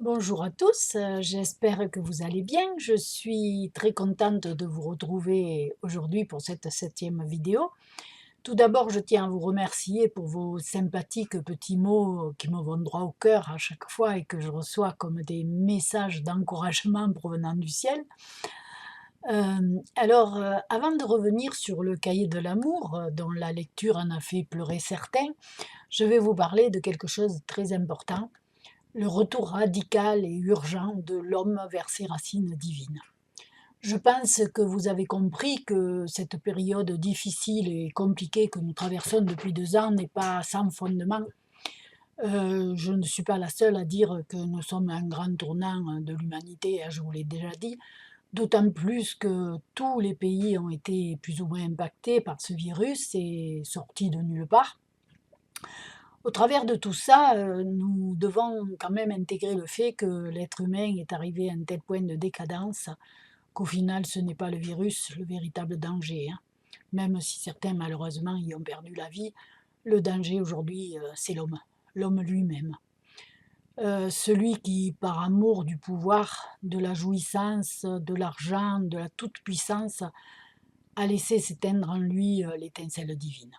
Bonjour à tous, j'espère que vous allez bien. Je suis très contente de vous retrouver aujourd'hui pour cette septième vidéo. Tout d'abord, je tiens à vous remercier pour vos sympathiques petits mots qui me vont droit au cœur à chaque fois et que je reçois comme des messages d'encouragement provenant du ciel. Avant de revenir sur le cahier de l'amour, dont la lecture en a fait pleurer certains, je vais vous parler de quelque chose de très important, le retour radical et urgent de l'homme vers ses racines divines. Je pense que vous avez compris que cette période difficile et compliquée que nous traversons depuis 2 ans n'est pas sans fondement. Je ne suis pas la seule à dire que nous sommes à un grand tournant de l'humanité, je vous l'ai déjà dit, d'autant plus que tous les pays ont été plus ou moins impactés par ce virus et sortis de nulle part. Au travers de tout ça, nous devons quand même intégrer le fait que l'être humain est arrivé à un tel point de décadence qu'au final ce n'est pas le virus le véritable danger, hein. Même si certains malheureusement y ont perdu la vie, le danger aujourd'hui, c'est l'homme, l'homme lui-même. Celui qui, par amour du pouvoir, de la jouissance, de l'argent, de la toute-puissance, a laissé s'éteindre en lui, l'étincelle divine.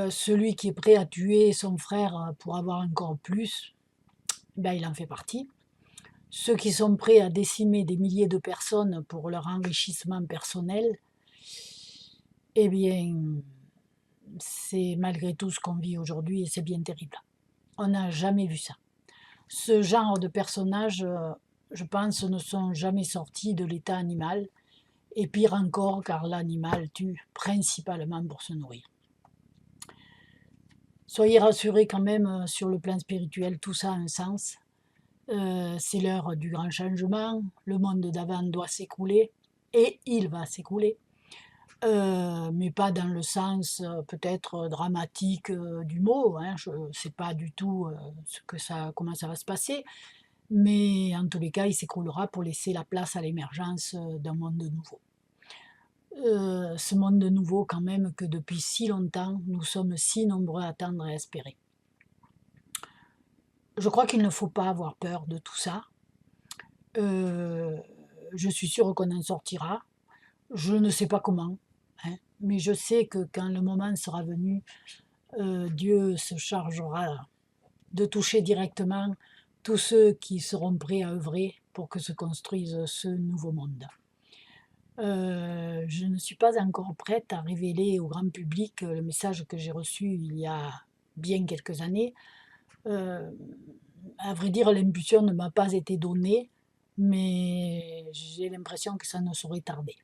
Celui qui est prêt à tuer son frère pour avoir encore plus, ben, il en fait partie. Ceux qui sont prêts à décimer des milliers de personnes pour leur enrichissement personnel, eh bien, c'est malgré tout ce qu'on vit aujourd'hui et c'est bien terrible. On n'a jamais vu ça. Ce genre de personnages, je pense, ne sont jamais sortis de l'état animal, et pire encore car l'animal tue principalement pour se nourrir. Soyez rassurés quand même, sur le plan spirituel, tout ça a un sens. C'est l'heure du grand changement, le monde d'avant doit s'écrouler, et il va s'écrouler, mais pas dans le sens peut-être dramatique du mot, hein, je ne sais pas du tout comment ça va se passer, mais en tous les cas, il s'écroulera pour laisser la place à l'émergence d'un monde nouveau. Ce monde nouveau quand même que depuis si longtemps, nous sommes si nombreux à attendre et à espérer. Je crois qu'il ne faut pas avoir peur de tout ça. Heu, je suis sûre qu'on en sortira. Je ne sais pas comment, hein, mais je sais que quand le moment sera venu, Dieu se chargera de toucher directement tous ceux qui seront prêts à œuvrer pour que se construise ce nouveau monde. Je ne suis pas encore prête à révéler au grand public le message que j'ai reçu il y a bien quelques années. Heu, à vrai dire, l'impulsion ne m'a pas été donnée, mais j'ai l'impression que ça ne saurait tarder.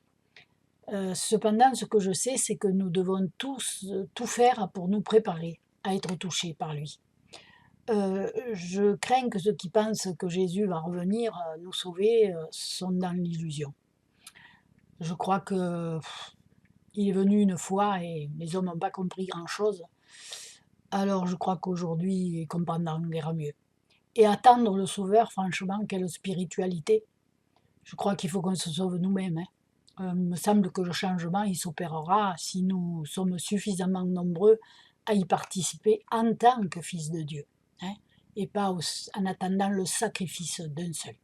Cependant, ce que je sais, c'est que nous devons tous, tout faire pour nous préparer à être touchés par lui. Je crains que ceux qui pensent que Jésus va revenir, nous sauver, sont dans l'illusion. Je crois que il est venu une fois et les hommes n'ont pas compris grand-chose. Alors je crois qu'aujourd'hui, ils comprendront guère mieux. Et attendre le sauveur, franchement, quelle spiritualité! Je crois qu'il faut qu'on se sauve nous-mêmes, hein. Il me semble que le changement, il s'opérera si nous sommes suffisamment nombreux à y participer en tant que fils de Dieu, hein, et pas en attendant le sacrifice d'un seul.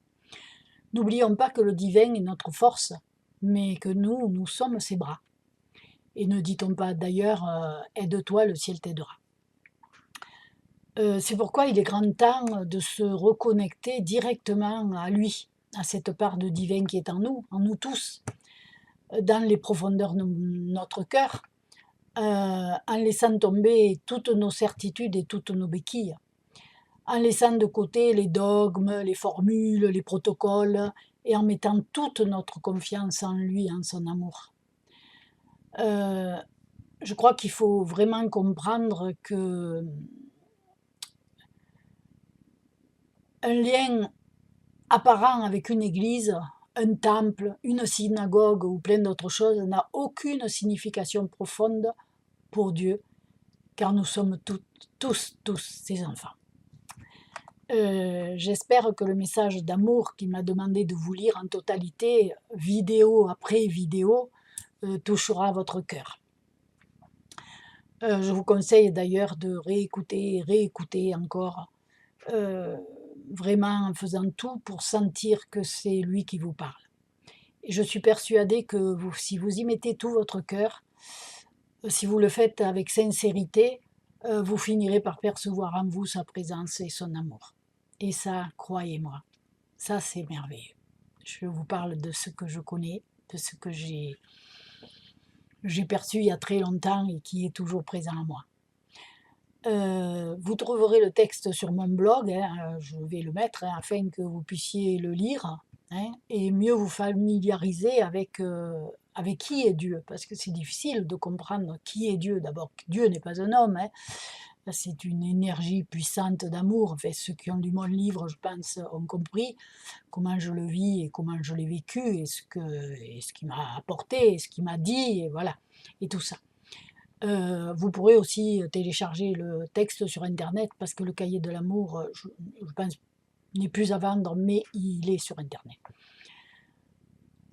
N'oublions pas que le divin est notre force, mais que nous sommes ses bras. Et ne dit-on pas d'ailleurs aide-toi, le ciel t'aidera. C'est pourquoi il est grand temps de se reconnecter directement à lui, à cette part de divin qui est en nous tous, dans les profondeurs de notre cœur, en laissant tomber toutes nos certitudes et toutes nos béquilles, en laissant de côté les dogmes, les formules, les protocoles, et en mettant toute notre confiance en lui, en son amour. Euh, je crois qu'il faut vraiment comprendre que un lien apparent avec une église, un temple, une synagogue ou plein d'autres choses n'a aucune signification profonde pour Dieu, car nous sommes tous ses enfants. J'espère que le message d'amour qu'il m'a demandé de vous lire en totalité, vidéo après vidéo, touchera votre cœur. Je vous conseille d'ailleurs de réécouter et réécouter encore. vraiment en faisant tout pour sentir que c'est lui qui vous parle. Et je suis persuadée que si vous y mettez tout votre cœur, si vous le faites avec sincérité, vous finirez par percevoir en vous sa présence et son amour. Et ça, croyez-moi, ça c'est merveilleux. Je vous parle de ce que je connais, de ce que j'ai perçu il y a très longtemps et qui est toujours présent en moi. Vous trouverez le texte sur mon blog, hein, je vais le mettre, hein, afin que vous puissiez le lire, hein, et mieux vous familiariser avec qui est Dieu, parce que c'est difficile de comprendre qui est Dieu. D'abord, Dieu n'est pas un homme, hein, c'est une énergie puissante d'amour. Enfin, ceux qui ont lu mon livre, je pense, ont compris comment je le vis et comment je l'ai vécu, et ce qu'il m'a apporté, et ce qu'il m'a dit, et voilà, et tout ça. Vous pourrez aussi télécharger le texte sur internet, parce que le cahier de l'amour, je pense, n'est plus à vendre, mais il est sur internet.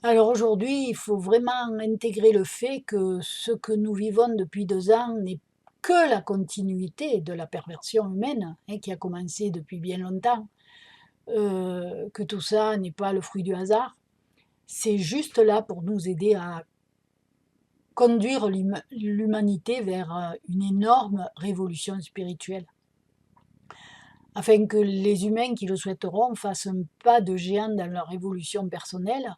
Alors aujourd'hui, il faut vraiment intégrer le fait que ce que nous vivons depuis 2 ans n'est que la continuité de la perversion humaine, hein, qui a commencé depuis bien longtemps, que tout ça n'est pas le fruit du hasard. C'est juste là pour nous aider à conduire l'humanité vers une énorme révolution spirituelle, afin que les humains qui le souhaiteront fassent un pas de géant dans leur évolution personnelle,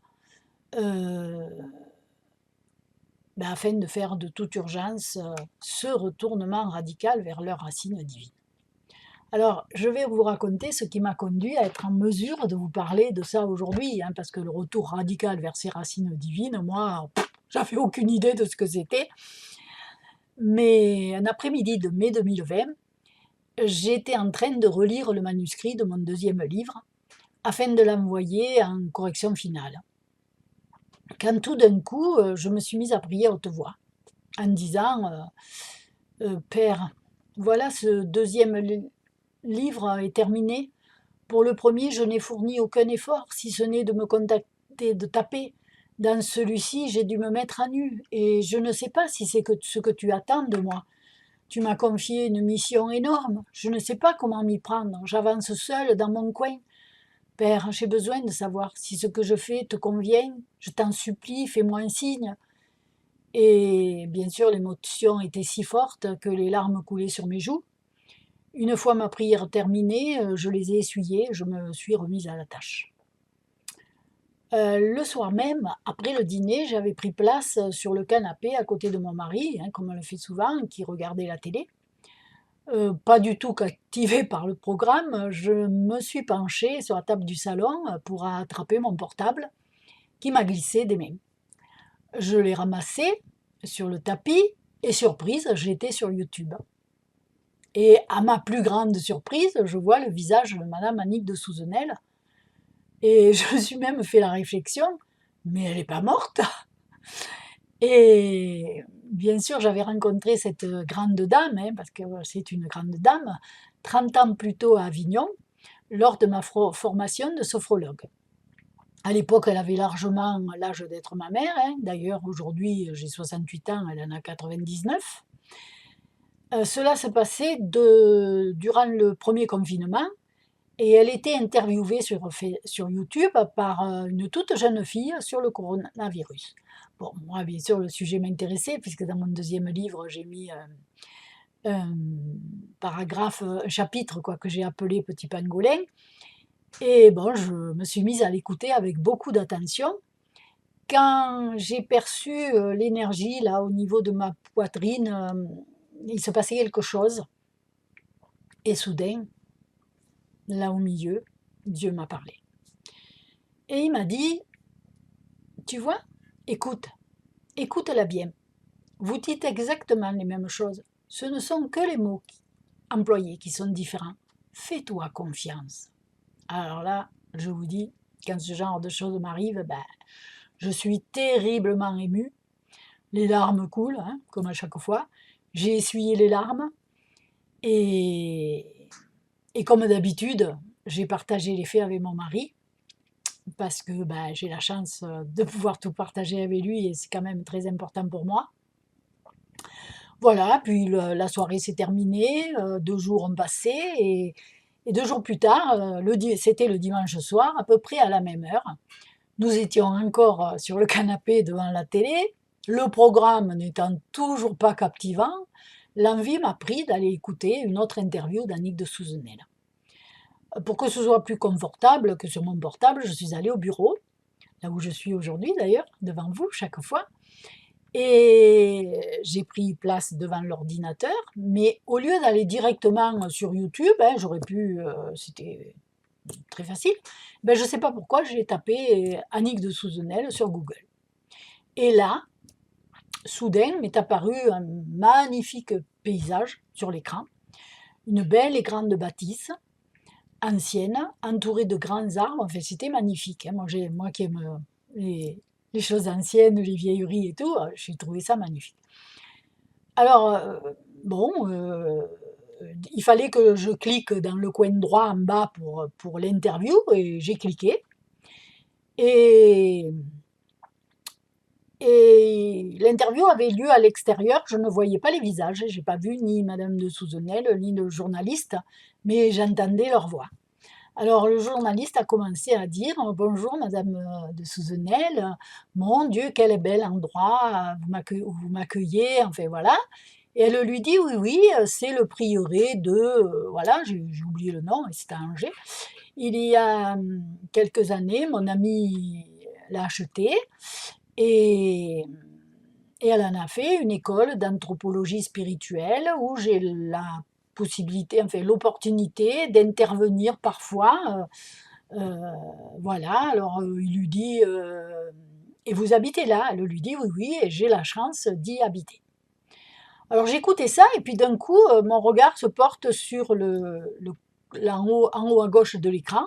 afin de faire de toute urgence ce retournement radical vers leur racine divine. Alors, je vais vous raconter ce qui m'a conduit à être en mesure de vous parler de ça aujourd'hui, hein, parce que le retour radical vers ses racines divines, moi, j'avais aucune idée de ce que c'était. Mais un après-midi de mai 2020, j'étais en train de relire le manuscrit de mon 2e livre, afin de l'envoyer en correction finale. Quand tout d'un coup, je me suis mise à prier à haute voix, en disant Père, voilà, ce 2e livre est terminé. Pour le premier, je n'ai fourni aucun effort, si ce n'est de me contenter de taper. Dans celui-ci, j'ai dû me mettre à nu, et je ne sais pas si c'est ce que tu attends de moi. Tu m'as confié une mission énorme, je ne sais pas comment m'y prendre, j'avance seule dans mon coin. Père, j'ai besoin de savoir si ce que je fais te convient, je t'en supplie, fais-moi un signe. Et bien sûr, l'émotion était si forte que les larmes coulaient sur mes joues. Une fois ma prière terminée, je les ai essuyées, je me suis remise à la tâche. Le soir même, après le dîner, j'avais pris place sur le canapé à côté de mon mari, hein, comme on le fait souvent, qui regardait la télé. Pas du tout captivée par le programme, je me suis penchée sur la table du salon pour attraper mon portable, qui m'a glissé des mains. Je l'ai ramassé sur le tapis, et surprise, j'étais sur YouTube. Et à ma plus grande surprise, je vois le visage de madame Annick de Souzenel, et je me suis même fait la réflexion, mais elle n'est pas morte. Et bien sûr, j'avais rencontré cette grande dame, hein, parce que c'est une grande dame, 30 ans plus tôt à Avignon, lors de ma formation de sophrologue. À l'époque, elle avait largement l'âge d'être ma mère, hein. D'ailleurs, aujourd'hui, j'ai 68 ans, elle en a 99. Cela se passait durant le premier confinement, et elle était interviewée sur YouTube par une toute jeune fille sur le coronavirus. Bon, moi, bien sûr, le sujet m'intéressait, puisque dans mon 2e livre, j'ai mis un paragraphe, un chapitre, quoi, que j'ai appelé Petit pangolin. Et bon, je me suis mise à l'écouter avec beaucoup d'attention. Quand j'ai perçu l'énergie, là, au niveau de ma poitrine, il se passait quelque chose. Et soudain, là au milieu, Dieu m'a parlé. Et il m'a dit, tu vois, écoute, écoute-la bien. Vous dites exactement les mêmes choses. Ce ne sont que les mots employés qui sont différents. Fais-toi confiance. Alors là, je vous dis, quand ce genre de choses m'arrive, je suis terriblement émue. Les larmes coulent, hein, comme à chaque fois. J'ai essuyé les larmes. Et comme d'habitude, j'ai partagé les faits avec mon mari, parce que j'ai la chance de pouvoir tout partager avec lui, et c'est quand même très important pour moi. Voilà, puis la soirée s'est terminée, 2 jours ont passé, Et 2 jours plus tard, c'était le dimanche soir, à peu près à la même heure, nous étions encore sur le canapé devant la télé, le programme n'étant toujours pas captivant, l'envie m'a pris d'aller écouter une autre interview d'Annick de Souzenel. Pour que ce soit plus confortable que sur mon portable, je suis allée au bureau, là où je suis aujourd'hui d'ailleurs, devant vous chaque fois, et j'ai pris place devant l'ordinateur, mais au lieu d'aller directement sur YouTube, j'aurais pu, c'était très facile, je ne sais pas pourquoi j'ai tapé Annick de Souzenel sur Google. Et là, soudain m'est apparu un magnifique paysage sur l'écran, une belle et grande bâtisse, ancienne, entourée de grands arbres, enfin c'était magnifique. Moi qui aime les choses anciennes, les vieilleries et tout, j'ai trouvé ça magnifique. Alors, bon, il fallait que je clique dans le coin droit en bas pour l'interview, et j'ai cliqué. Et l'interview avait lieu à l'extérieur, je ne voyais pas les visages, je n'ai pas vu ni madame de Souzenel, ni le journaliste, mais j'entendais leur voix. Alors le journaliste a commencé à dire: «Bonjour madame, de Souzenel, mon Dieu quel bel endroit, vous m'accueillez», enfin voilà. Et elle lui dit: «Oui, oui, c'est le prieuré de», voilà, j'ai oublié le nom, et c'était à Angers. «Il y a, quelques années, mon ami l'a acheté, et elle en a fait une école d'anthropologie spirituelle où j'ai la possibilité, enfin l'opportunité d'intervenir parfois, voilà». Alors, il lui dit: «Et vous habitez là?» Elle lui dit: «Oui, oui, et j'ai la chance d'y habiter». Alors j'écoutais ça, et puis d'un coup, mon regard se porte sur là en haut à gauche de l'écran,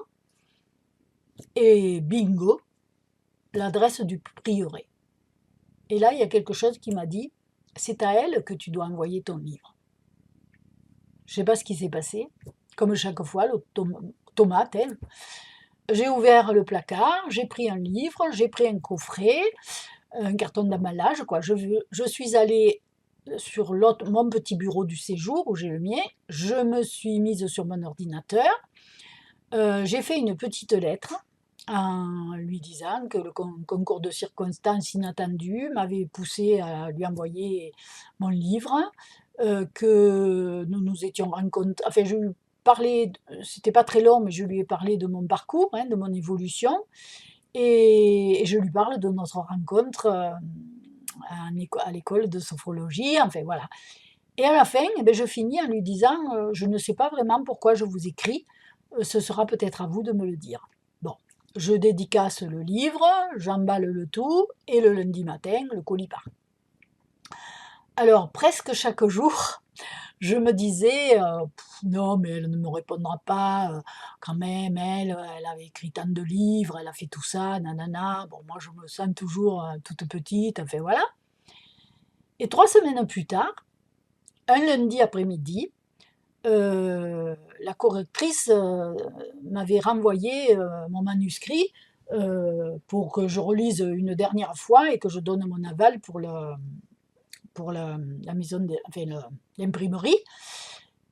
et bingo, l'adresse du prieuré. Et là, il y a quelque chose qui m'a dit: «C'est à elle que tu dois envoyer ton livre». Je ne sais pas ce qui s'est passé, comme chaque fois, l'automate, hein. J'ai ouvert le placard, j'ai pris un livre, j'ai pris un coffret, un carton d'emballage, quoi. Je suis allée sur mon petit bureau du séjour, où j'ai le mien, je me suis mise sur mon ordinateur, j'ai fait une petite lettre en lui disant que le concours de circonstances inattendues m'avait poussée à lui envoyer mon livre, que nous nous étions rencontrés, enfin je lui parlais, c'était pas très long, mais je lui ai parlé de mon parcours, hein, de mon évolution, et je lui parle de notre rencontre, à l'école de sophrologie, enfin voilà. Et à la fin, je finis en lui disant: «Je ne sais pas vraiment pourquoi je vous écris, ce sera peut-être à vous de me le dire». Bon, je dédicace le livre, j'emballe le tout, et le lundi matin, le colis part. Alors presque chaque jour, je me disais: «Non, mais elle ne me répondra pas, quand même, elle avait écrit tant de livres, elle a fait tout ça, nanana». Bon, moi je me sens toujours, toute petite, enfin voilà. Et 3 semaines plus tard, un lundi après-midi, la correctrice, m'avait renvoyé, mon manuscrit, pour que je relise une dernière fois et que je donne mon aval pour la maison de, enfin l'imprimerie.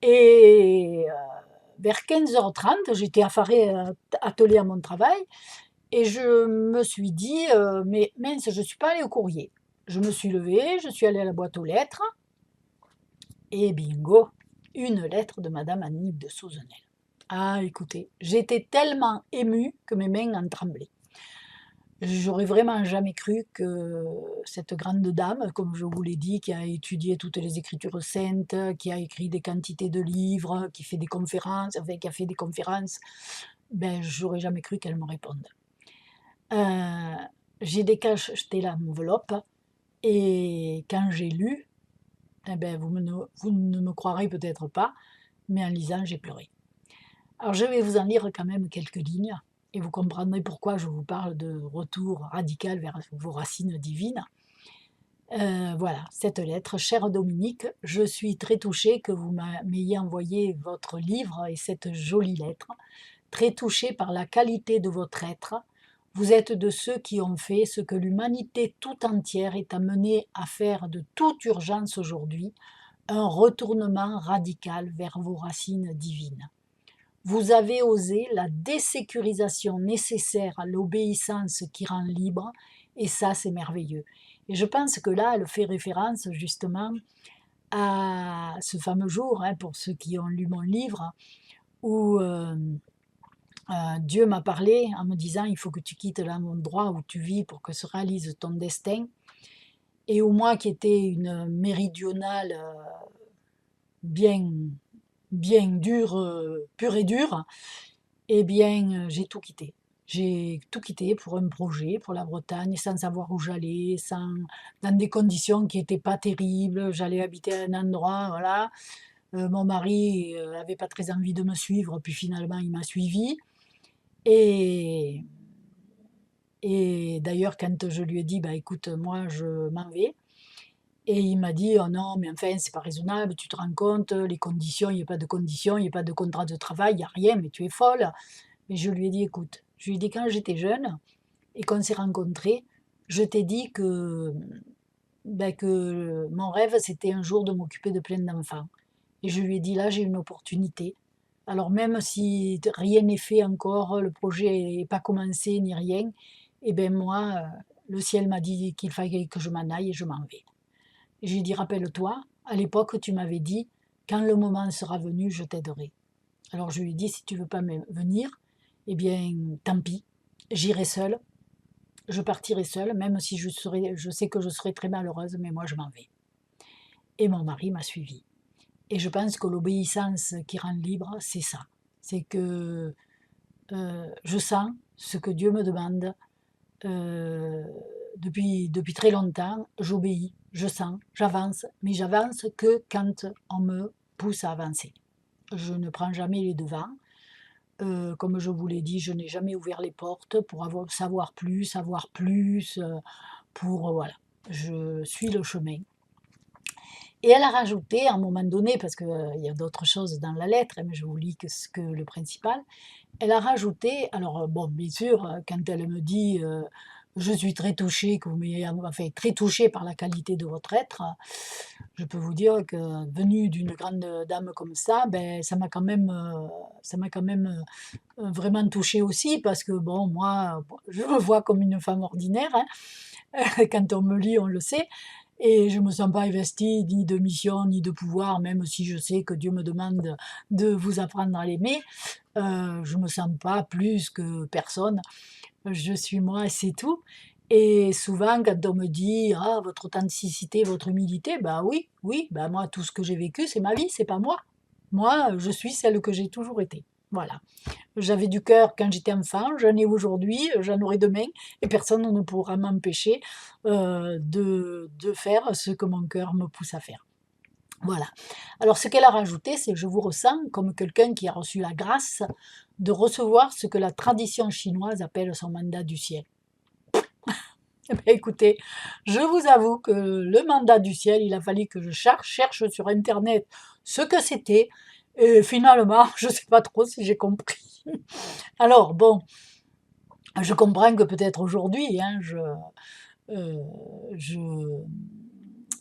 Et vers 15h30, j'étais affairée, attelée à mon travail, et je me suis dit: «Mais mince, je ne suis pas allée au courrier». Je me suis levée, je suis allée à la boîte aux lettres, et bingo, une lettre de madame Annick de Souzenel. Ah écoutez, j'étais tellement émue que mes mains en tremblaient. J'aurais vraiment jamais cru que cette grande dame, comme je vous l'ai dit, qui a étudié toutes les Écritures saintes, qui a écrit des quantités de livres, qui fait des conférences, enfin qui a fait des conférences, j'aurais jamais cru qu'elle me réponde. Heu, j'ai décacheté l'enveloppe, et quand j'ai lu, vous ne me croirez peut-être pas, mais en lisant, j'ai pleuré. Alors je vais vous en lire quand même quelques lignes, et vous comprendrez pourquoi je vous parle de retour radical vers vos racines divines. Voilà, cette lettre: «Cher Dominique, je suis très touchée que vous m'ayez envoyé votre livre et cette jolie lettre, très touchée par la qualité de votre être. Vous êtes de ceux qui ont fait ce que l'humanité tout entière est amenée à faire de toute urgence aujourd'hui, un retournement radical vers vos racines divines. vous avez osé la désécurisation nécessaire à l'obéissance qui rend libre, et ça, c'est merveilleux. Et je pense que là, elle fait référence justement à ce fameux jour, hein, pour ceux qui ont lu mon livre, où Dieu m'a parlé en me disant: «Il faut que tu quittes l'endroit où tu vis pour que se réalise ton destin». Et où moi, qui étais une méridionale bien, bien dure, pure et dure, eh bien, j'ai tout quitté. J'ai tout quitté pour un projet, pour la Bretagne, sans savoir où j'allais, dans des conditions qui n'étaient pas terribles. J'allais habiter à un endroit, voilà. Mon mari avait pas très envie de me suivre, puis finalement, il m'a suivi. Et, et d'ailleurs, quand je lui ai dit, bah écoute, moi, je m'en vais, et il m'a dit: «Oh non, mais enfin, c'est pas raisonnable, tu te rends compte, les conditions, il y a pas de conditions, il y a pas de contrat de travail, il y a rien, mais tu es folle». Mais je lui ai dit: «Écoute», je lui ai dit: «Quand j'étais jeune et qu'on s'est rencontrés, je t'ai dit que, que mon rêve, c'était un jour de m'occuper de plein d'enfants». Et je lui ai dit: «Là, j'ai une opportunité. Alors même si rien n'est fait encore, le projet n'est pas commencé ni rien, et ben moi, le ciel m'a dit qu'il fallait que je m'en aille et je m'en vais». Et je lui ai dit: «Rappelle-toi, à l'époque, tu m'avais dit: "Quand le moment sera venu, je t'aiderai"». Alors je lui ai dit: «Si tu veux pas venir, eh bien, tant pis, j'irai seule, je partirai seule, même si je sais que je serai très malheureuse, mais moi je m'en vais». Et mon mari m'a suivie. Et je pense que l'obéissance qui rend libre, c'est ça. C'est que je sens ce que Dieu me demande depuis très longtemps, j'obéis, je sens, j'avance, mais j'avance que quand on me pousse à avancer. Je ne prends jamais les devants. Comme je vous l'ai dit, je n'ai jamais ouvert les portes pour savoir plus, pour voilà. Je suis le chemin. Et elle a rajouté à un moment donné, parce qu'il y a d'autres choses dans la lettre, mais je vous lis que le principal, elle a rajouté, alors bon, bien sûr, quand elle me dit je suis très touchée, que vous m'ayez enfin, très touchée par la qualité de votre être, je peux vous dire que venue d'une grande dame comme ça, ben, ça m'a quand même vraiment touchée aussi, parce que bon, moi, bon, je me vois comme une femme ordinaire, hein, quand on me lit, on le sait, et je ne me sens pas investie ni de mission, ni de pouvoir, même si je sais que Dieu me demande de vous apprendre à l'aimer. Je ne me sens pas plus que personne. Je suis moi et c'est tout. Et souvent, quand on me dit: «Ah, votre authenticité, votre humilité», bah oui, oui, bah moi, tout ce que j'ai vécu, c'est ma vie, c'est pas moi. Moi, je suis celle que j'ai toujours été. Voilà. J'avais du cœur quand j'étais enfant, j'en ai aujourd'hui, j'en aurai demain, et personne ne pourra m'empêcher de faire ce que mon cœur me pousse à faire. Voilà. Alors ce qu'elle a rajouté, c'est: «Je vous ressens comme quelqu'un qui a reçu la grâce de recevoir ce que la tradition chinoise appelle son mandat du ciel». Eh bien, écoutez, je vous avoue que le mandat du ciel, il a fallu que je cherche sur internet ce que c'était, et finalement, je ne sais pas trop si j'ai compris. Alors bon, je comprends que peut-être aujourd'hui, hein, euh, je,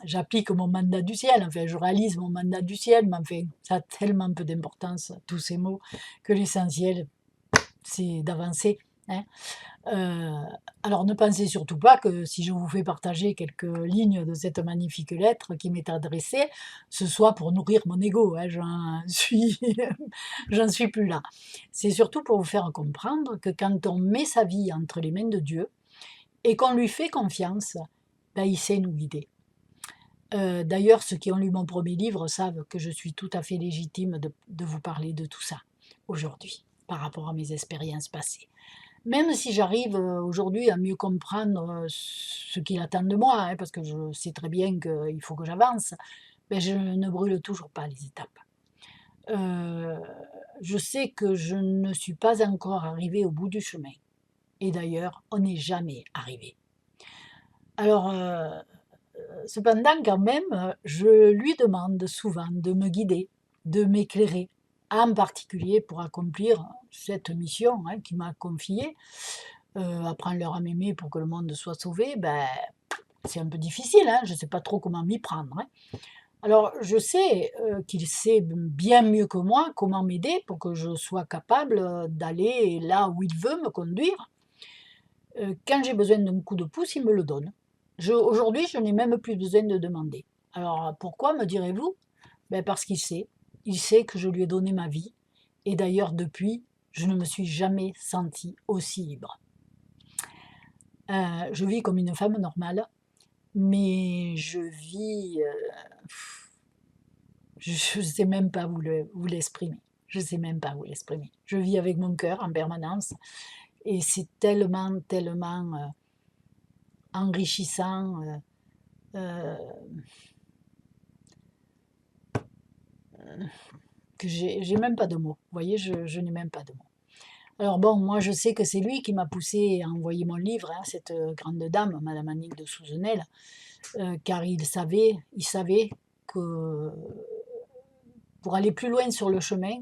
j'applique mon mandat du ciel, enfin je réalise mon mandat du ciel, mais enfin ça a tellement peu d'importance, tous ces mots, que l'essentiel c'est d'avancer, hein. Euh, alors ne pensez surtout pas que si je vous fais partager quelques lignes de cette magnifique lettre qui m'est adressée, ce soit pour nourrir mon ego, hein, j'en suis plus là. C'est surtout pour vous faire comprendre que quand on met sa vie entre les mains de Dieu et qu'on lui fait confiance, ben, il sait nous guider. D'ailleurs, ceux qui ont lu mon premier livre savent que je suis tout à fait légitime de vous parler de tout ça aujourd'hui, par rapport à mes expériences passées. Même si j'arrive aujourd'hui à mieux comprendre ce qu'il attend de moi, hein, parce que je sais très bien qu'il faut que j'avance, ben je ne brûle toujours pas les étapes. Euh, je sais que je ne suis pas encore arrivée au bout du chemin. Et d'ailleurs, on n'est jamais arrivé. Alors, cependant, quand même, je lui demande souvent de me guider, de m'éclairer, en particulier pour accomplir cette mission, hein, qu'il m'a confiée. Apprendre leur à m'aimer pour que le monde soit sauvé, ben, c'est un peu difficile, hein, je ne sais pas trop comment m'y prendre, hein. Alors je sais, qu'il sait bien mieux que moi comment m'aider pour que je sois capable, d'aller là où il veut me conduire. Quand j'ai besoin d'un coup de pouce, il me le donne. Aujourd'hui, je n'ai même plus besoin de demander. Alors pourquoi, me direz-vous? Ben parce qu'il sait. Il sait que je lui ai donné ma vie et d'ailleurs depuis, je ne me suis jamais sentie aussi libre. Je vis comme une femme normale, mais je vis, je ne sais même pas vous l'exprimer. Je ne sais même pas vous l'exprimer. Je vis avec mon cœur en permanence et c'est tellement, tellement enrichissant. Euh, que j'ai même pas de mots. Vous voyez, je n'ai même pas de mots. Alors bon, moi je sais que c'est lui qui m'a poussé à envoyer mon livre, hein, cette grande dame, Madame Annick de Souzenel, car il savait que pour aller plus loin sur le chemin,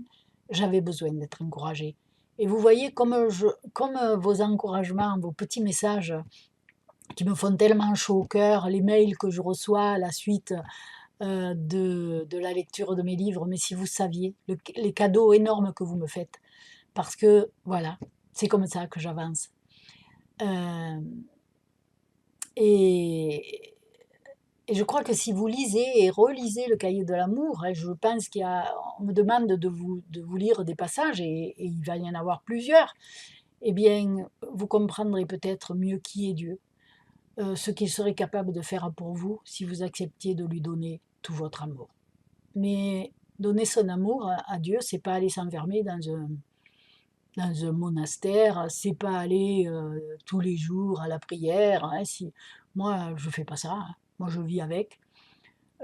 j'avais besoin d'être encouragée. Et vous voyez, comme vos encouragements, vos petits messages qui me font tellement chaud au cœur, les mails que je reçois à la suite de la lecture de mes livres, mais si vous saviez les cadeaux énormes que vous me faites, parce que voilà, c'est comme ça que j'avance. Euh, et, et je crois que si vous lisez et relisez le cahier de l'amour, je pense on me demande de vous lire des passages, et il va y en avoir plusieurs, eh bien, vous comprendrez peut-être mieux qui est Dieu, ce qu'il serait capable de faire pour vous si vous acceptiez de lui donner tout votre amour. Mais donner son amour à Dieu, c'est pas aller s'enfermer dans un monastère, c'est pas aller tous les jours à la prière. Hein, moi, je fais pas ça. Hein. Moi, je vis avec.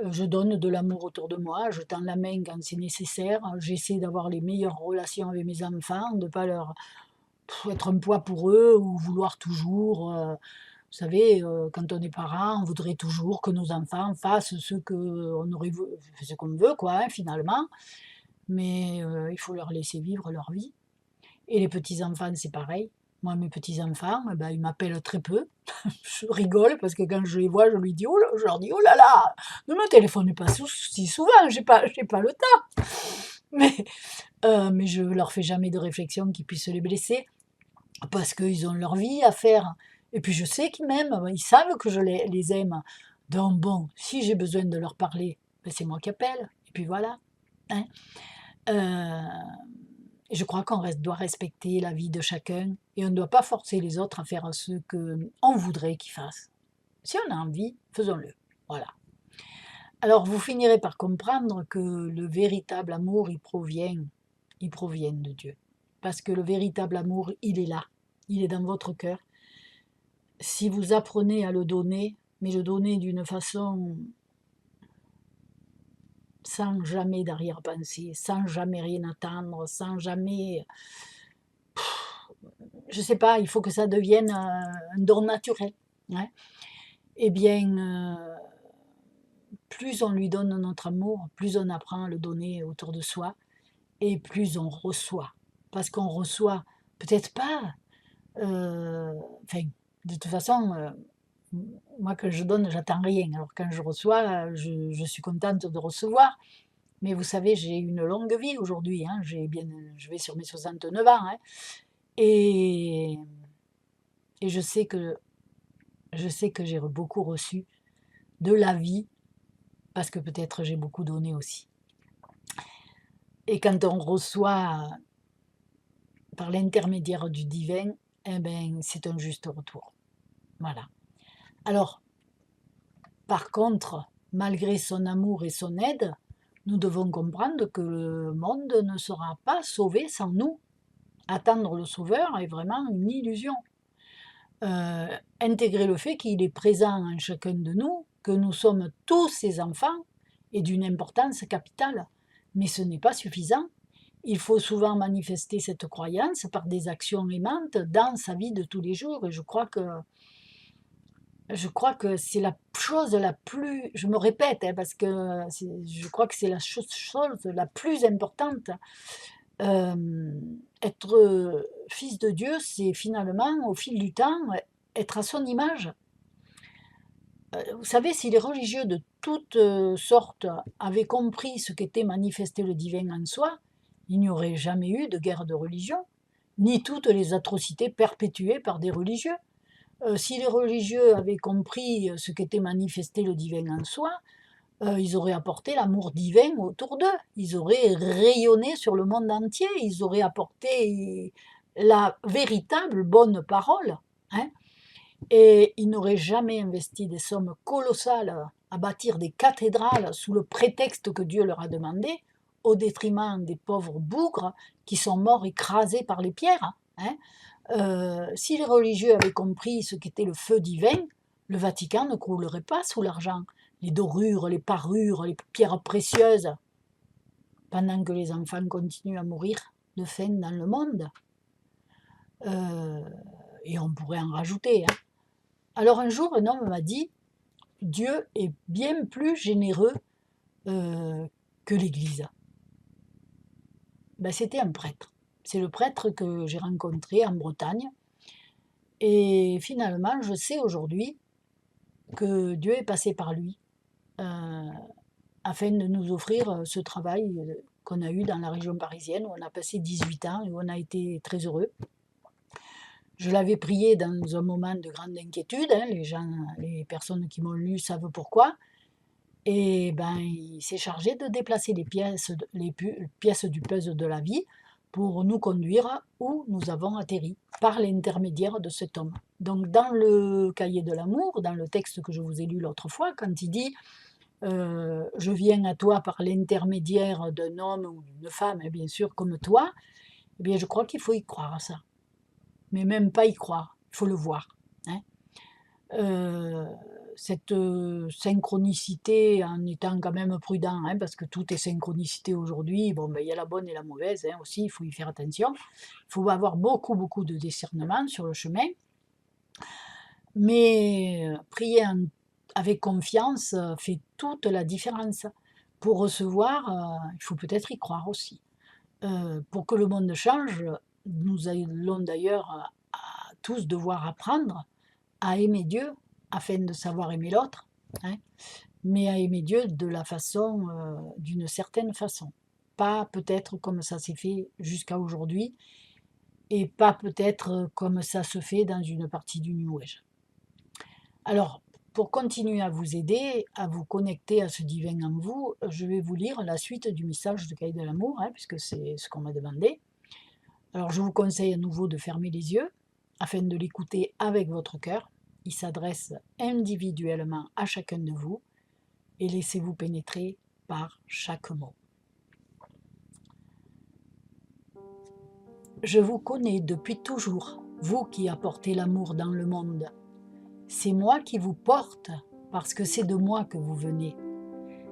Je donne de l'amour autour de moi. Je tends la main quand c'est nécessaire. J'essaie d'avoir les meilleures relations avec mes enfants, de pas leur être un poids pour eux ou vouloir toujours. Vous savez, quand on est parent, on voudrait toujours que nos enfants fassent ce qu'on veut, quoi, hein, finalement. Mais il faut leur laisser vivre leur vie. Et les petits-enfants, c'est pareil. Moi, mes petits-enfants, eh ben, ils m'appellent très peu. Je rigole parce que quand je les vois, je leur dis, oh là là, ne me téléphonez pas si souvent, j'ai pas le temps. Mais je leur fais jamais de réflexion qui puisse les blesser parce qu'ils ont leur vie à faire. Et puis je sais qu'ils m'aiment, ils savent que je les aime. Donc bon, si j'ai besoin de leur parler, ben, c'est moi qui appelle. Et puis voilà. Hein. Euh, et je crois qu'on doit respecter la vie de chacun et on ne doit pas forcer les autres à faire ce qu'on voudrait qu'ils fassent. Si on a envie, faisons-le. Voilà. Alors vous finirez par comprendre que le véritable amour, il provient de Dieu. Parce que le véritable amour, il est là. Il est dans votre cœur. Si vous apprenez à le donner, mais le donner d'une façon sans jamais d'arrière-pensée, sans jamais rien attendre, sans jamais, je sais pas, il faut que ça devienne un don naturel. Hein. Eh bien, plus on lui donne notre amour, plus on apprend à le donner autour de soi, et plus on reçoit. Parce qu'on reçoit peut-être pas, enfin, de toute façon, moi quand je donne, j'attends rien. Alors quand je reçois, je suis contente de recevoir. Mais vous savez, j'ai une longue vie aujourd'hui. Hein, je vais sur mes 69 ans. Hein, et, et je sais que j'ai beaucoup reçu de la vie, parce que peut-être j'ai beaucoup donné aussi. Et quand on reçoit par l'intermédiaire du divin, eh ben, c'est un juste retour. Voilà. Alors, par contre, malgré son amour et son aide, nous devons comprendre que le monde ne sera pas sauvé sans nous. Attendre le Sauveur est vraiment une illusion. Intégrer le fait qu'il est présent en chacun de nous, que nous sommes tous ses enfants, est d'une importance capitale. Mais ce n'est pas suffisant. Il faut souvent manifester cette croyance par des actions aimantes dans sa vie de tous les jours. Et je crois que c'est la chose la plus, je me répète, hein, parce que je crois que c'est la chose la plus importante. Être fils de Dieu, c'est finalement, au fil du temps, être à son image. Vous savez, si les religieux de toutes sortes avaient compris ce qu'était manifester le divin en soi, il n'y aurait jamais eu de guerre de religion, ni toutes les atrocités perpétuées par des religieux. Si les religieux avaient compris ce qu'était manifester le divin en soi, ils auraient apporté l'amour divin autour d'eux, ils auraient rayonné sur le monde entier, ils auraient apporté la véritable bonne parole, hein. Et ils n'auraient jamais investi des sommes colossales à bâtir des cathédrales sous le prétexte que Dieu leur a demandé, au détriment des pauvres bougres qui sont morts écrasés par les pierres, hein. Si les religieux avaient compris ce qu'était le feu divin, le Vatican ne croulerait pas sous l'argent, les dorures, les parures, les pierres précieuses, pendant que les enfants continuent à mourir de faim dans le monde. Et on pourrait en rajouter, hein. Alors un jour, un homme m'a dit, Dieu est bien plus généreux que l'Église. Ben, c'était un prêtre. C'est le prêtre que j'ai rencontré en Bretagne. Et finalement, je sais aujourd'hui que Dieu est passé par lui afin de nous offrir ce travail qu'on a eu dans la région parisienne, où on a passé 18 ans et où on a été très heureux. Je l'avais prié dans un moment de grande inquiétude, hein, les personnes qui m'ont lu savent pourquoi, et ben, il s'est chargé de déplacer les pièces du puzzle de la vie pour nous conduire où nous avons atterri, par l'intermédiaire de cet homme. Donc dans le cahier de l'amour, dans le texte que je vous ai lu l'autre fois, quand il dit je viens à toi par l'intermédiaire d'un homme ou d'une femme, et bien sûr comme toi, eh bien je crois qu'il faut y croire à ça. Mais même pas y croire, il faut le voir, hein. Cette synchronicité, en étant quand même prudent, hein, parce que tout est synchronicité aujourd'hui, bon, ben, il y a la bonne et la mauvaise, hein, aussi, il faut y faire attention. Il faut avoir beaucoup, beaucoup de discernement sur le chemin. Mais prier avec confiance fait toute la différence. Pour recevoir, il faut peut-être y croire aussi. Pour que le monde change, nous allons d'ailleurs à tous devoir apprendre à aimer Dieu afin de savoir aimer l'autre, hein, mais à aimer Dieu de la façon, d'une certaine façon. Pas peut-être comme ça s'est fait jusqu'à aujourd'hui et pas peut-être comme ça se fait dans une partie du New Age. Alors, pour continuer à vous aider, à vous connecter à ce divin en vous, je vais vous lire la suite du message de Cahier de l'amour, hein, puisque c'est ce qu'on m'a demandé. Alors, je vous conseille à nouveau de fermer les yeux afin de l'écouter avec votre cœur. Il s'adresse individuellement à chacun de vous et laissez-vous pénétrer par chaque mot. Je vous connais depuis toujours, vous qui apportez l'amour dans le monde. C'est moi qui vous porte parce que c'est de moi que vous venez.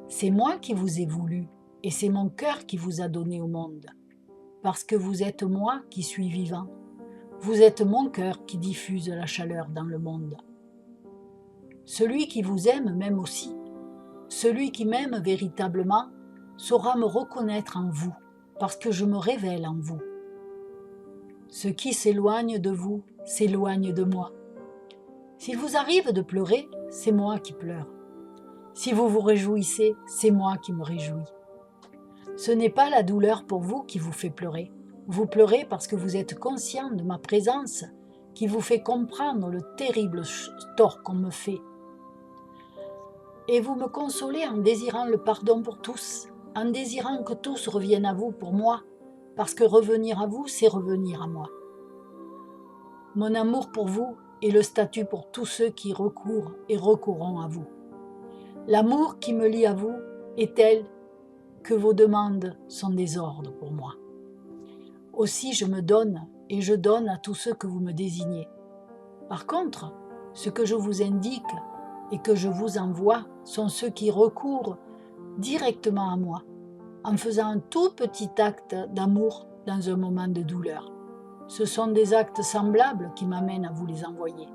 C'est moi qui vous ai voulu et c'est mon cœur qui vous a donné au monde. Parce que vous êtes moi qui suis vivant. Vous êtes mon cœur qui diffuse la chaleur dans le monde. Celui qui vous aime m'aime aussi. Celui qui m'aime véritablement saura me reconnaître en vous, parce que je me révèle en vous. Ce qui s'éloigne de vous s'éloigne de moi. S'il vous arrive de pleurer, c'est moi qui pleure. Si vous vous réjouissez, c'est moi qui me réjouis. Ce n'est pas la douleur pour vous qui vous fait pleurer. Vous pleurez parce que vous êtes conscient de ma présence qui vous fait comprendre le terrible tort qu'on me fait. Et vous me consolez en désirant le pardon pour tous, en désirant que tous reviennent à vous pour moi, parce que revenir à vous, c'est revenir à moi. Mon amour pour vous est le statut pour tous ceux qui recourent et recourront à vous. L'amour qui me lie à vous est tel que vos demandes sont des ordres pour moi. Aussi je me donne et je donne à tous ceux que vous me désignez. Par contre, ce que je vous indique et que je vous envoie sont ceux qui recourent directement à moi, en faisant un tout petit acte d'amour dans un moment de douleur. Ce sont des actes semblables qui m'amènent à vous les envoyer.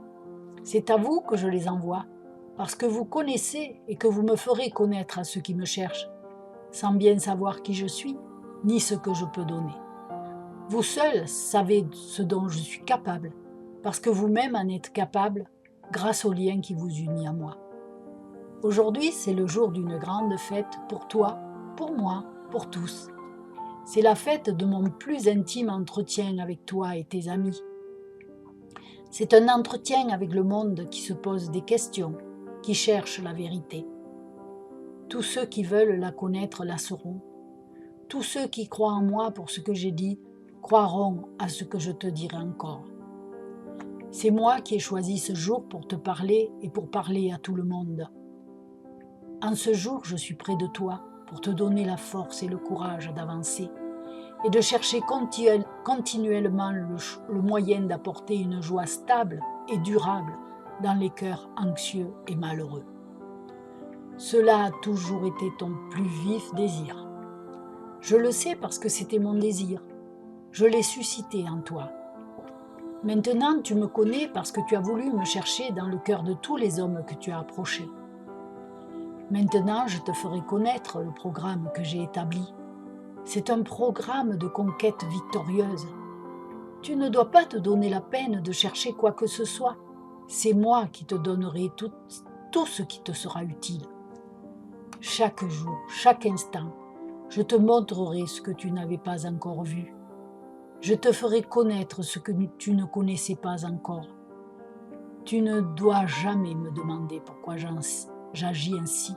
C'est à vous que je les envoie, parce que vous connaissez et que vous me ferez connaître à ceux qui me cherchent, sans bien savoir qui je suis, ni ce que je peux donner. Vous seuls savez ce dont je suis capable, parce que vous-même en êtes capable grâce au lien qui vous unit à moi. Aujourd'hui, c'est le jour d'une grande fête pour toi, pour moi, pour tous. C'est la fête de mon plus intime entretien avec toi et tes amis. C'est un entretien avec le monde qui se pose des questions, qui cherche la vérité. Tous ceux qui veulent la connaître la sauront. Tous ceux qui croient en moi pour ce que j'ai dit croiront à ce que je te dirai encore. C'est moi qui ai choisi ce jour pour te parler et pour parler à tout le monde. En ce jour, je suis près de toi pour te donner la force et le courage d'avancer et de chercher continuellement le moyen d'apporter une joie stable et durable dans les cœurs anxieux et malheureux. Cela a toujours été ton plus vif désir. Je le sais parce que c'était mon désir. Je l'ai suscité en toi. Maintenant, tu me connais parce que tu as voulu me chercher dans le cœur de tous les hommes que tu as approchés. Maintenant, je te ferai connaître le programme que j'ai établi. C'est un programme de conquête victorieuse. Tu ne dois pas te donner la peine de chercher quoi que ce soit. C'est moi qui te donnerai tout ce qui te sera utile. Chaque jour, chaque instant, je te montrerai ce que tu n'avais pas encore vu. Je te ferai connaître ce que tu ne connaissais pas encore. Tu ne dois jamais me demander pourquoi j'agis ainsi.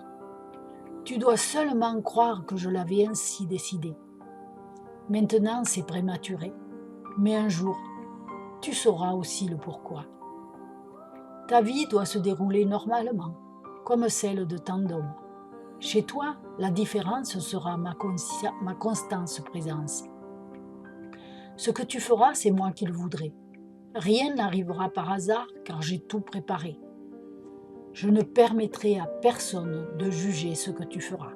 Tu dois seulement croire que je l'avais ainsi décidé. Maintenant, c'est prématuré, mais un jour, tu sauras aussi le pourquoi. Ta vie doit se dérouler normalement, comme celle de tant d'hommes. Chez toi, la différence sera ma constante présence. Ce que tu feras, c'est moi qui le voudrai. Rien n'arrivera par hasard, car j'ai tout préparé. Je ne permettrai à personne de juger ce que tu feras.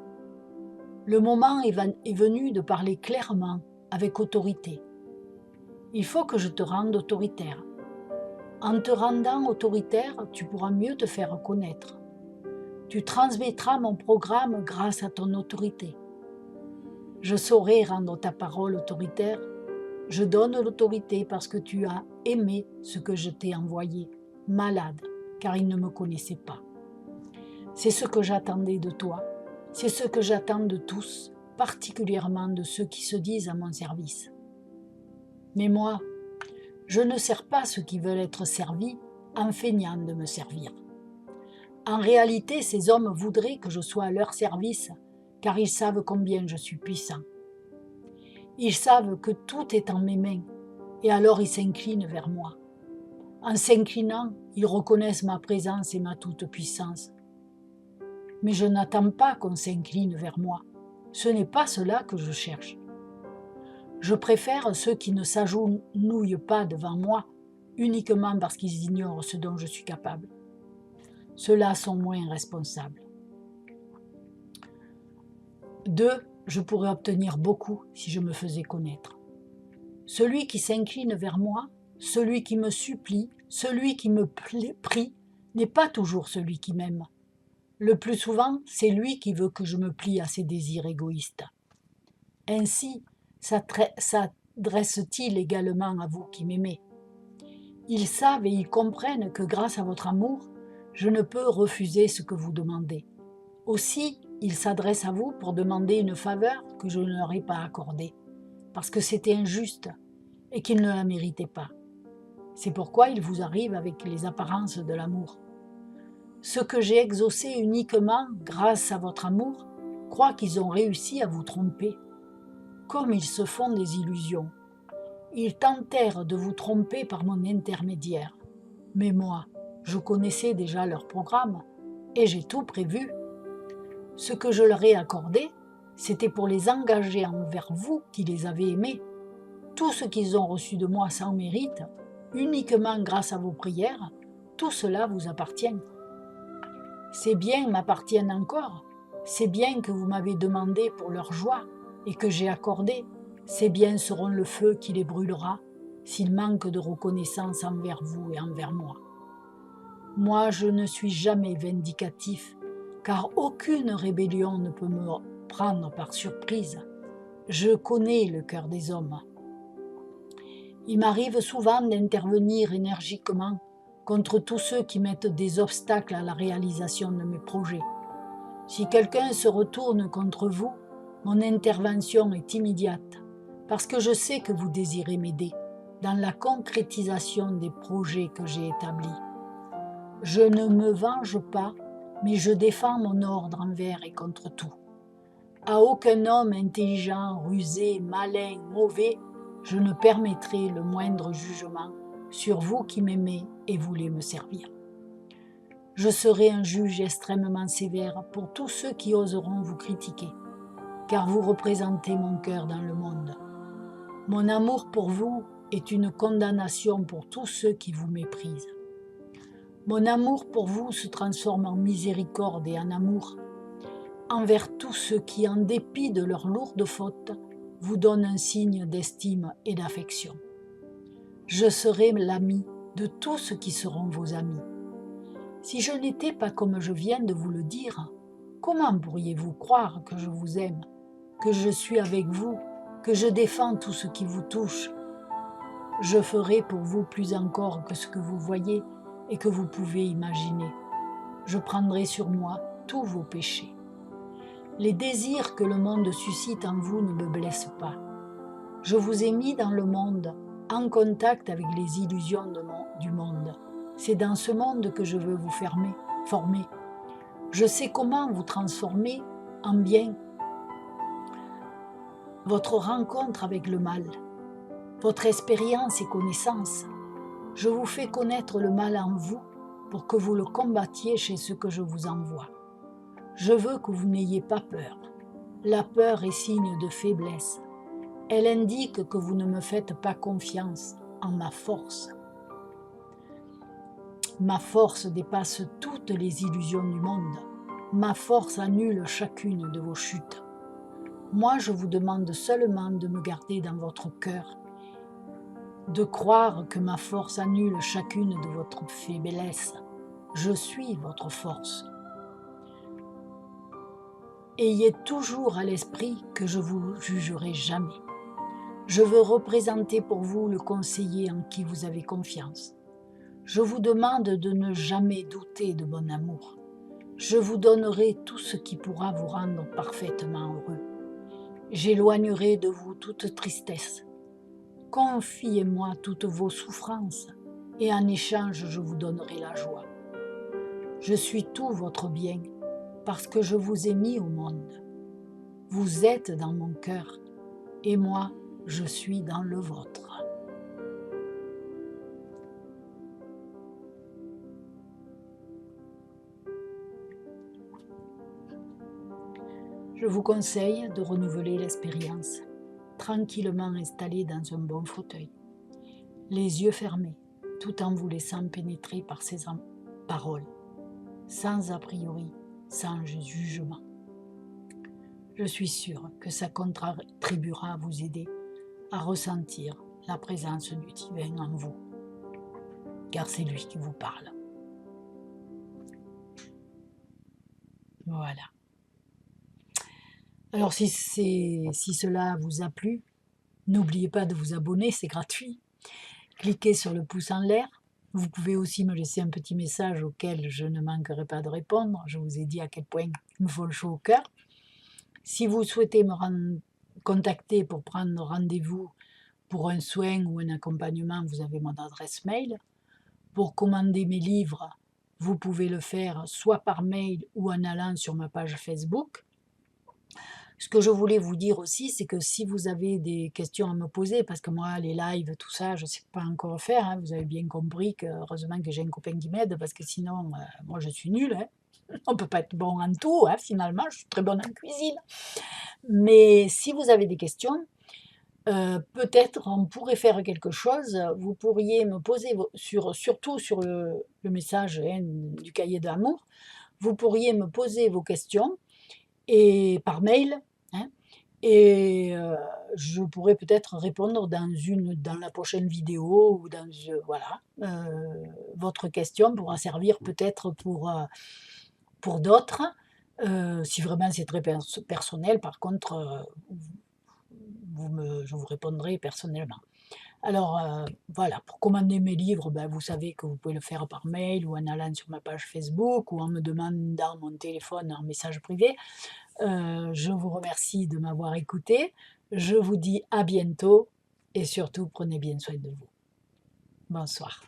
Le moment est venu de parler clairement, avec autorité. Il faut que je te rende autoritaire. En te rendant autoritaire, tu pourras mieux te faire connaître. Tu transmettras mon programme grâce à ton autorité. Je saurai rendre ta parole autoritaire. Je donne l'autorité parce que tu as aimé ce que je t'ai envoyé, malade, car il ne me connaissait pas. C'est ce que j'attendais de toi. C'est ce que j'attends de tous, particulièrement de ceux qui se disent à mon service. Mais moi, je ne sers pas ceux qui veulent être servis en feignant de me servir. En réalité, ces hommes voudraient que je sois à leur service, car ils savent combien je suis puissant. Ils savent que tout est en mes mains, et alors ils s'inclinent vers moi. En s'inclinant, ils reconnaissent ma présence et ma toute-puissance. Mais je n'attends pas qu'on s'incline vers moi. Ce n'est pas cela que je cherche. Je préfère ceux qui ne s'agenouillent pas devant moi uniquement parce qu'ils ignorent ce dont je suis capable. Ceux-là sont moins responsables. 2. Je pourrais obtenir beaucoup si je me faisais connaître. Celui qui s'incline vers moi, celui qui me supplie, celui qui me prie, n'est pas toujours celui qui m'aime. Le plus souvent, c'est lui qui veut que je me plie à ses désirs égoïstes. Ainsi, s'adresse-t-il également à vous qui m'aimez. Ils savent et ils comprennent que grâce à votre amour, je ne peux refuser ce que vous demandez. Aussi, ils s'adressent à vous pour demander une faveur que je ne leur ai pas accordée, parce que c'était injuste et qu'ils ne la méritaient pas. C'est pourquoi ils vous arrivent avec les apparences de l'amour. Ceux que j'ai exaucés uniquement grâce à votre amour croient qu'ils ont réussi à vous tromper. Comme ils se font des illusions. Ils tentèrent de vous tromper par mon intermédiaire. Mais moi, je connaissais déjà leur programme et j'ai tout prévu. Ce que je leur ai accordé, c'était pour les engager envers vous qui les avez aimés. Tout ce qu'ils ont reçu de moi sans mérite, uniquement grâce à vos prières, tout cela vous appartient. Ces biens m'appartiennent encore. Ces biens que vous m'avez demandés pour leur joie et que j'ai accordés, ces biens seront le feu qui les brûlera s'ils manquent de reconnaissance envers vous et envers moi. Moi, je ne suis jamais vindicatif, car aucune rébellion ne peut me prendre par surprise. Je connais le cœur des hommes. Il m'arrive souvent d'intervenir énergiquement contre tous ceux qui mettent des obstacles à la réalisation de mes projets. Si quelqu'un se retourne contre vous, mon intervention est immédiate, parce que je sais que vous désirez m'aider dans la concrétisation des projets que j'ai établis. Je ne me venge pas, mais je défends mon ordre envers et contre tout. À aucun homme intelligent, rusé, malin, mauvais, je ne permettrai le moindre jugement sur vous qui m'aimez et voulez me servir. Je serai un juge extrêmement sévère pour tous ceux qui oseront vous critiquer, car vous représentez mon cœur dans le monde. Mon amour pour vous est une condamnation pour tous ceux qui vous méprisent. Mon amour pour vous se transforme en miséricorde et en amour envers tous ceux qui, en dépit de leurs lourdes fautes, vous donnent un signe d'estime et d'affection. Je serai l'ami de tous ceux qui seront vos amis. Si je n'étais pas comme je viens de vous le dire, comment pourriez-vous croire que je vous aime, que je suis avec vous, que je défends tout ce qui vous touche? Je ferai pour vous plus encore que ce que vous voyez et que vous pouvez imaginer. Je prendrai sur moi tous vos péchés. Les désirs que le monde suscite en vous ne me blessent pas. Je vous ai mis dans le monde, en contact avec les illusions du monde. C'est dans ce monde que je veux vous former. Je sais comment vous transformer en bien. Votre rencontre avec le mal, votre expérience et connaissance. Je vous fais connaître le mal en vous pour que vous le combattiez chez ceux que je vous envoie. Je veux que vous n'ayez pas peur. La peur est signe de faiblesse. Elle indique que vous ne me faites pas confiance en ma force. Ma force dépasse toutes les illusions du monde. Ma force annule chacune de vos chutes. Moi, je vous demande seulement de me garder dans votre cœur, de croire que ma force annule chacune de votre faiblesse. Je suis votre force. Ayez toujours à l'esprit que je vous jugerai jamais. Je veux représenter pour vous le conseiller en qui vous avez confiance. Je vous demande de ne jamais douter de mon amour. Je vous donnerai tout ce qui pourra vous rendre parfaitement heureux. J'éloignerai de vous toute tristesse. Confiez-moi toutes vos souffrances et en échange je vous donnerai la joie. Je suis tout votre bien parce que je vous ai mis au monde. Vous êtes dans mon cœur et moi, je suis dans le vôtre. Je vous conseille de renouveler l'expérience, tranquillement installé dans un bon fauteuil, les yeux fermés, tout en vous laissant pénétrer par ces paroles, sans a priori, sans jugement. Je suis sûre que ça contribuera à vous aider à ressentir la présence du divin en vous, car c'est lui qui vous parle. Voilà. Alors si cela vous a plu, n'oubliez pas de vous abonner, c'est gratuit. Cliquez sur le pouce en l'air. Vous pouvez aussi me laisser un petit message auquel je ne manquerai pas de répondre. Je vous ai dit à quel point il me faut le chaud au cœur. Si vous souhaitez me contacter pour prendre rendez-vous pour un soin ou un accompagnement, vous avez mon adresse mail. Pour commander mes livres, vous pouvez le faire soit par mail ou en allant sur ma page Facebook. Ce que je voulais vous dire aussi, c'est que si vous avez des questions à me poser, parce que moi, les lives, tout ça, je ne sais pas encore faire, hein, vous avez bien compris que heureusement que j'ai un copain qui m'aide, parce que sinon, moi, je suis nulle. Hein. On ne peut pas être bon en tout, hein, finalement, je suis très bonne en cuisine. Mais si vous avez des questions, peut-être on pourrait faire quelque chose. Vous pourriez me poser, surtout sur le message du cahier d'amour, vous pourriez me poser vos questions et par mail, hein, et je pourrais peut-être répondre dans la prochaine vidéo ou voilà. Votre question pourra servir peut-être pour d'autres. Si vraiment c'est très personnel, par contre, je vous répondrai personnellement. Alors, voilà, pour commander mes livres, ben, vous savez que vous pouvez le faire par mail ou en allant sur ma page Facebook ou en me demandant mon téléphone en message privé. Je vous remercie de m'avoir écouté. Je vous dis à bientôt et surtout prenez bien soin de vous. Bonsoir.